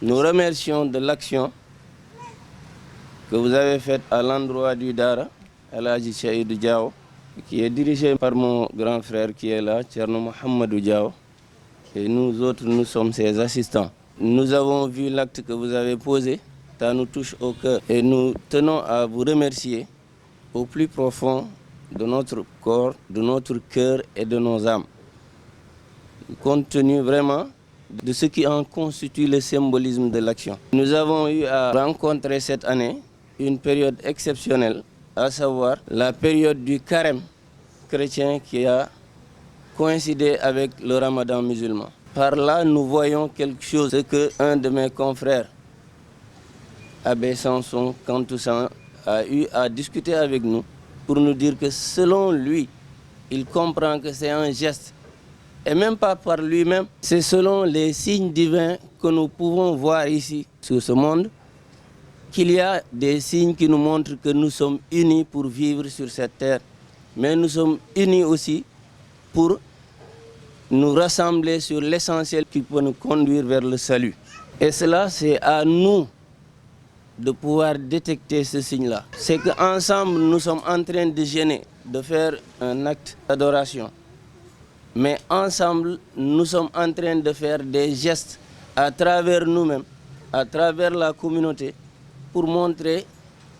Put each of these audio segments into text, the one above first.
Nous remercions de l'action que vous avez faite à l'endroit du Dara, El Hadji Seydou Diao, qui est dirigé par mon grand frère qui est là, Thierno Mohamedou Diao. Et nous autres, nous sommes ses assistants. Nous avons vu l'acte que vous avez posé, ça nous touche au cœur. Et nous tenons à vous remercier au plus profond de notre corps, de notre cœur et de nos âmes. Compte tenu vraiment de ce qui en constitue le symbolisme de l'action. Nous avons eu à rencontrer cette année une période exceptionnelle, à savoir la période du carême chrétien qui a coïncidé avec le ramadan musulman. Par là, nous voyons quelque chose que un de mes confrères, Abbé Samson Kantoussan, a eu à discuter avec nous pour nous dire que selon lui, il comprend que c'est un geste. Et même pas par lui-même, c'est selon les signes divins que nous pouvons voir ici, sur ce monde, qu'il y a des signes qui nous montrent que nous sommes unis pour vivre sur cette terre. Mais nous sommes unis aussi pour nous rassembler sur l'essentiel qui peut nous conduire vers le salut. Et cela, c'est à nous de pouvoir détecter ce signe-là. C'est qu'ensemble, nous sommes en train de jeûner, de faire un acte d'adoration. Mais ensemble, nous sommes en train de faire des gestes à travers nous-mêmes, à travers la communauté, pour montrer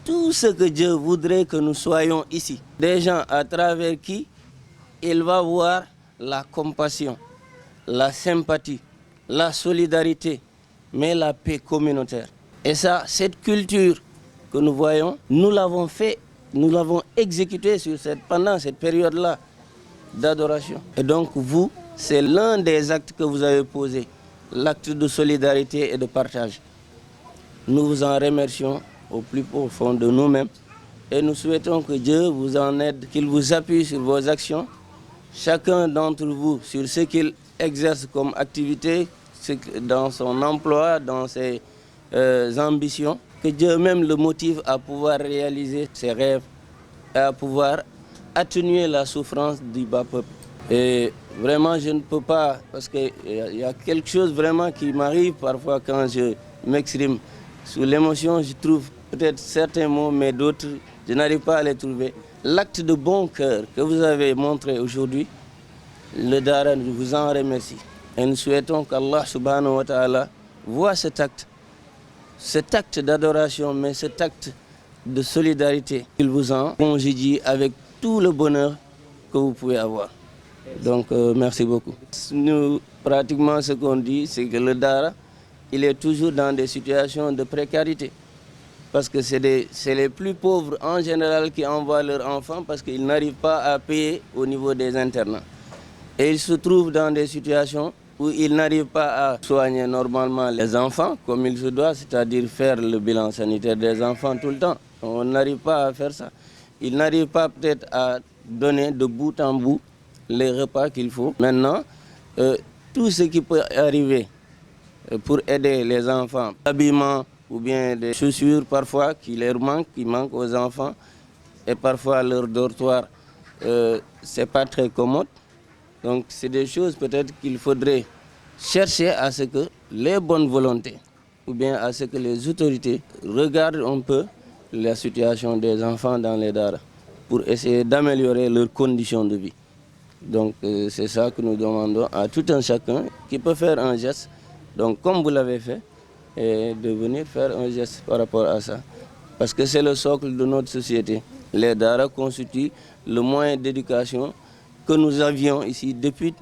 tout ce que Dieu voudrait que nous soyons ici. Des gens à travers qui il va voir la compassion, la sympathie, la solidarité, mais la paix communautaire. Et ça, cette culture que nous voyons, nous l'avons fait, nous l'avons exécutée pendant cette période-là d'adoration. Et donc vous, c'est l'un des actes que vous avez posé, l'acte de solidarité et de partage. Nous vous en remercions au plus profond de nous-mêmes et nous souhaitons que Dieu vous en aide, qu'il vous appuie sur vos actions, chacun d'entre vous sur ce qu'il exerce comme activité, dans son emploi, dans ses ambitions, que Dieu même le motive à pouvoir réaliser ses rêves et à pouvoir atténuer la souffrance du bas peuple. Et vraiment, je ne peux pas, parce qu'il y a quelque chose vraiment qui m'arrive parfois quand je m'exprime. Sous l'émotion, je trouve peut-être certains mots, mais d'autres, je n'arrive pas à les trouver. L'acte de bon cœur que vous avez montré aujourd'hui, le Dara vous en remercie. Et nous souhaitons qu'Allah subhanahu wa ta'ala voit cet acte d'adoration, mais cet acte de solidarité, qu'il vous en congédie avec tout le bonheur que vous pouvez avoir. Donc, merci beaucoup. Nous, pratiquement, ce qu'on dit, c'est que le Dara, il est toujours dans des situations de précarité. Parce que c'est les plus pauvres en général qui envoient leurs enfants parce qu'ils n'arrivent pas à payer au niveau des internats. Et ils se trouvent dans des situations où ils n'arrivent pas à soigner normalement les enfants comme il se doit, c'est-à-dire faire le bilan sanitaire des enfants tout le temps. On n'arrive pas à faire ça. Ils n'arrivent pas peut-être à donner de bout en bout les repas qu'il faut. Maintenant, tout ce qui peut arriver pour aider les enfants, l'habillement ou bien des chaussures parfois qui manquent aux enfants, et parfois leur dortoir, c'est pas très commode. Donc c'est des choses peut-être qu'il faudrait chercher à ce que les bonnes volontés ou bien à ce que les autorités regardent un peu la situation des enfants dans les daras pour essayer d'améliorer leurs conditions de vie. Donc c'est ça que nous demandons à tout un chacun qui peut faire un geste, donc comme vous l'avez fait, et de venir faire un geste par rapport à ça. Parce que c'est le socle de notre société. Les daras constituent le moyen d'éducation que nous avions ici depuis,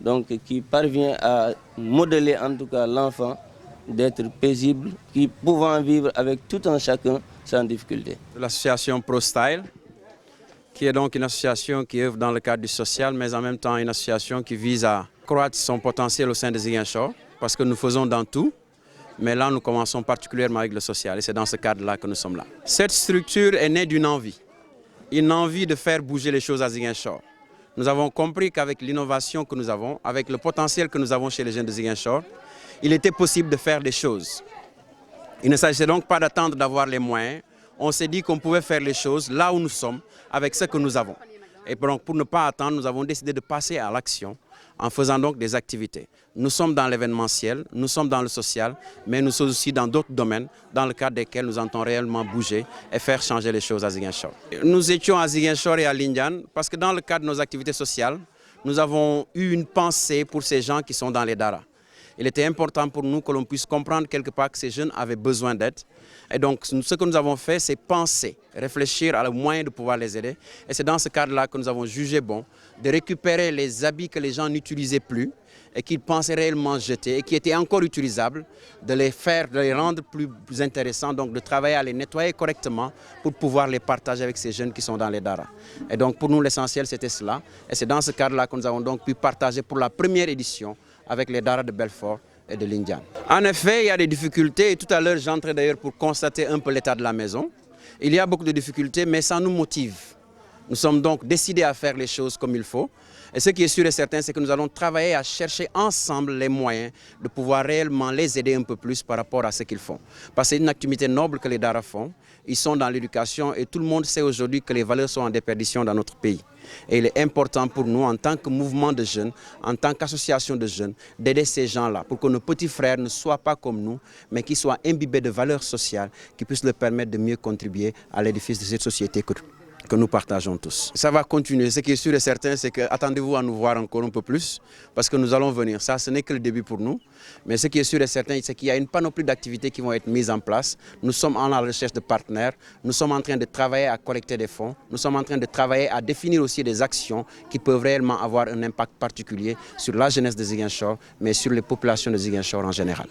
donc qui parvient à modeler en tout cas l'enfant d'être paisible, qui pouvant vivre avec tout un chacun sans difficulté. L'association ProStyle, qui est donc une association qui œuvre dans le cadre du social, mais en même temps une association qui vise à croître son potentiel au sein de Ziguinchor, parce que nous faisons dans tout, mais là nous commençons particulièrement avec le social et c'est dans ce cadre-là que nous sommes là. Cette structure est née d'une envie de faire bouger les choses à Ziguinchor. Nous avons compris qu'avec l'innovation que nous avons, avec le potentiel que nous avons chez les jeunes de Ziguinchor, il était possible de faire des choses. Il ne s'agissait donc pas d'attendre d'avoir les moyens. On s'est dit qu'on pouvait faire les choses là où nous sommes, avec ce que nous avons. Et donc, pour ne pas attendre, nous avons décidé de passer à l'action en faisant donc des activités. Nous sommes dans l'événementiel, nous sommes dans le social, mais nous sommes aussi dans d'autres domaines dans le cadre desquels nous entendons réellement bouger et faire changer les choses à Ziguinchor. Nous étions à Ziguinchor et à Lindiane parce que dans le cadre de nos activités sociales, nous avons eu une pensée pour ces gens qui sont dans les daras. Il était important pour nous que l'on puisse comprendre quelque part que ces jeunes avaient besoin d'aide. Et donc, ce que nous avons fait, c'est penser, réfléchir à le moyen de pouvoir les aider. Et c'est dans ce cadre-là que nous avons jugé bon de récupérer les habits que les gens n'utilisaient plus et qu'ils pensaient réellement jeter et qui étaient encore utilisables, de les rendre plus intéressants, donc de travailler à les nettoyer correctement pour pouvoir les partager avec ces jeunes qui sont dans les daras. Et donc, pour nous, l'essentiel, c'était cela. Et c'est dans ce cadre-là que nous avons donc pu partager pour la première édition avec les daras de Belfort et de Lindiane. En effet, il y a des difficultés et tout à l'heure, j'entrais d'ailleurs pour constater un peu l'état de la maison. Il y a beaucoup de difficultés, mais ça nous motive. Nous sommes donc décidés à faire les choses comme il faut. Et ce qui est sûr et certain, c'est que nous allons travailler à chercher ensemble les moyens de pouvoir réellement les aider un peu plus par rapport à ce qu'ils font. Parce que c'est une activité noble que les daras font. Ils sont dans l'éducation et tout le monde sait aujourd'hui que les valeurs sont en déperdition dans notre pays. Et il est important pour nous, en tant que mouvement de jeunes, en tant qu'association de jeunes, d'aider ces gens-là pour que nos petits frères ne soient pas comme nous, mais qu'ils soient imbibés de valeurs sociales qui puissent leur permettre de mieux contribuer à l'édifice de cette société que nous partageons tous. Ça va continuer. Ce qui est sûr et certain, c'est que attendez-vous à nous voir encore un peu plus, parce que nous allons venir. Ça, ce n'est que le début pour nous. Mais ce qui est sûr et certain, c'est qu'il y a une panoplie d'activités qui vont être mises en place. Nous sommes en la recherche de partenaires. Nous sommes en train de travailler à collecter des fonds. Nous sommes en train de travailler à définir aussi des actions qui peuvent réellement avoir un impact particulier sur la jeunesse de Ziguinchor, mais sur les populations de Ziguinchor en général.